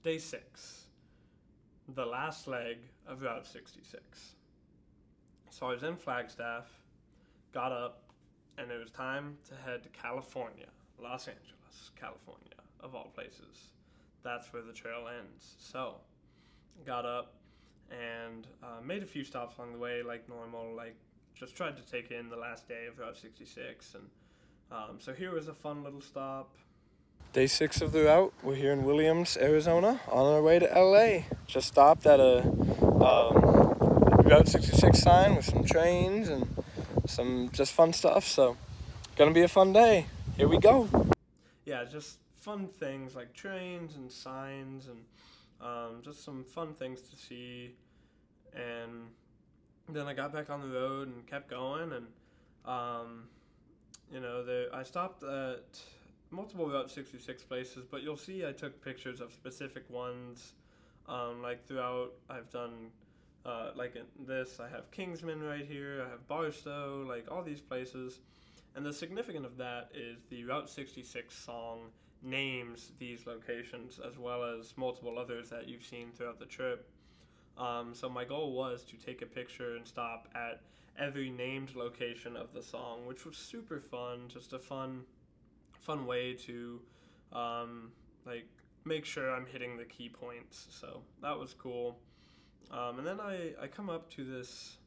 Day 6, the last leg of Route 66. So I was in Flagstaff, got up, and it was time to head to California, Los Angeles, California, of all places. That's where the trail ends. So, got up and made a few stops along the way, like normal, like just tried to take in the last day of Route 66. And so here was a fun little stop. Day 6 of the route. We're here in Williams, Arizona, on our way to LA. Just stopped at a Route 66 sign with some trains and some just fun stuff. So, gonna be a fun day. Here we go. Yeah, just fun things like trains and signs and just some fun things to see. And then I got back on the road and kept going. And I stopped at multiple Route 66 places, but you'll see I took pictures of specific ones. Like throughout, I've done, like in this, I have Kingsman right here, I have Barstow, like all these places. And the significance of that is the Route 66 song names these locations as well as multiple others that you've seen throughout the trip. So my goal was to take a picture and stop at every named location of the song, which was super fun, just a fun way to make sure I'm hitting the key points. So that was cool. And then I come up to this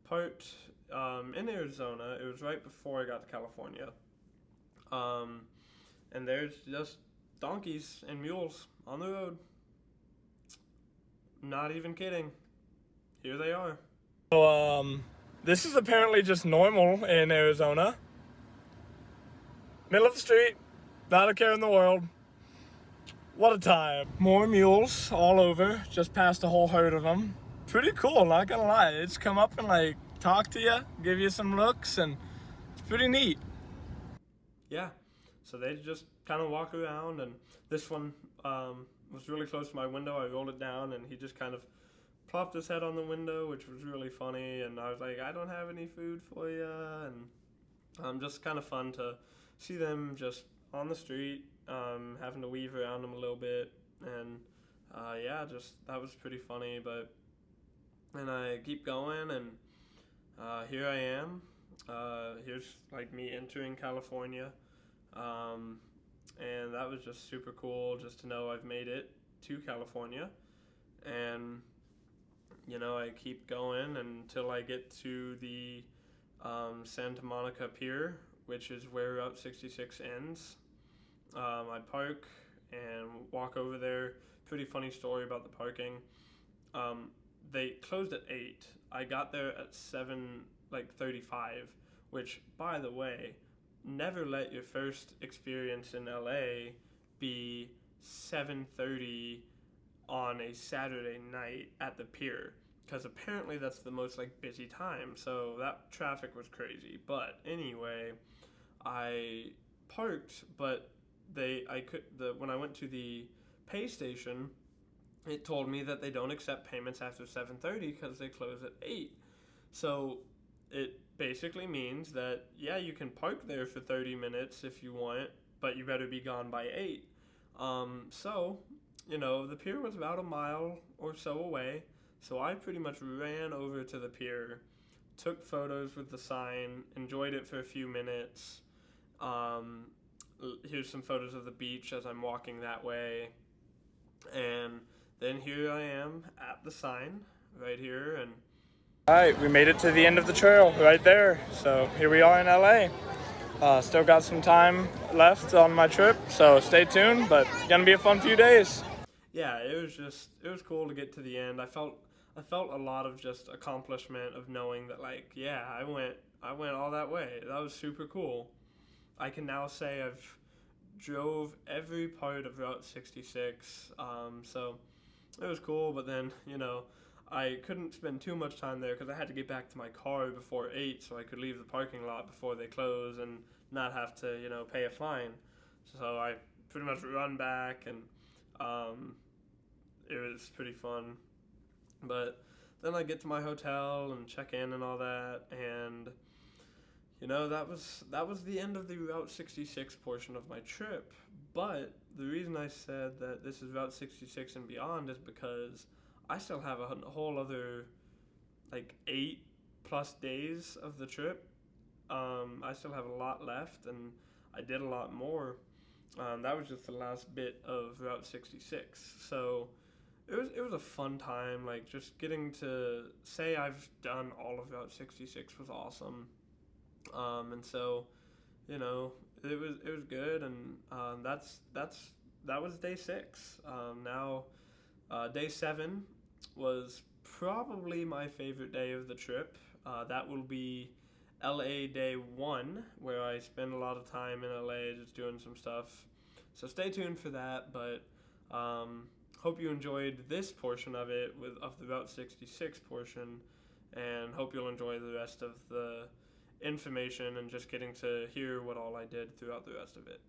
part in Arizona. It was right before I got to California. And there's just donkeys and mules on the road. Not even kidding. Here they are. So, this is apparently just normal in Arizona. Middle of the street, not a care in the world. What a time. More mules all over, just passed a whole herd of them. Pretty cool, not gonna lie. They just come up and like talk to you, give you some looks, and it's pretty neat. Yeah, so they just kind of walk around, and this one was really close to my window. I rolled it down, and he just kind of plopped his head on the window, which was really funny. And I was like, I don't have any food for you, and just kind of fun to see them just on the street, having to weave around them a little bit, and just that was pretty funny. But then I keep going, and here I am. Here's like me entering California. And that was just super cool just to know I've made it to California. And, I keep going until I get to the Santa Monica Pier, which is where Route 66 ends. I park and walk over there. Pretty funny story about the parking. They closed at 8. I got there at 7:35, which, by the way, never let your first experience in LA be 7:30 on a Saturday night at the pier, because apparently that's the most busy time. So that traffic was crazy. But anyway, I parked, but when I went to the pay station, it told me that they don't accept payments after 7:30 because they close at 8. So it basically means that, yeah, you can park there for 30 minutes if you want, but you better be gone by 8. The pier was about a mile or so away, so I pretty much ran over to the pier, took photos with the sign, enjoyed it for a few minutes. Here's some photos of the beach as I'm walking that way, and then here I am at the sign right here. And alright, we made it to the end of the trail right there. So here we are in LA. Still got some time left on my trip, so stay tuned, but gonna be a fun few days. Yeah, it was cool to get to the end. I felt a lot of just accomplishment of knowing that I went all that way. That was super cool. I can now say I've drove every part of Route 66, so it was cool. But then, I couldn't spend too much time there because I had to get back to my car before 8 so I could leave the parking lot before they close and not have to, pay a fine. So I pretty much run back, and it was pretty fun. But then I get to my hotel and check in and all that, and that was the end of the Route 66 portion of my trip. But the reason I said that this is Route 66 and beyond is because I still have a whole other like 8+ days of the trip. I still have a lot left, and I did a lot more. That was just the last bit of Route 66. So it was a fun time. Like, just getting to say I've done all of Route 66 was awesome. And so, it was good, and that was day 6. Now, day 7 was probably my favorite day of the trip. That will be LA day 1, where I spend a lot of time in LA just doing some stuff. So stay tuned for that, but hope you enjoyed this portion of it of the Route 66 portion, and hope you'll enjoy the rest of the information and just getting to hear what all I did throughout the rest of it.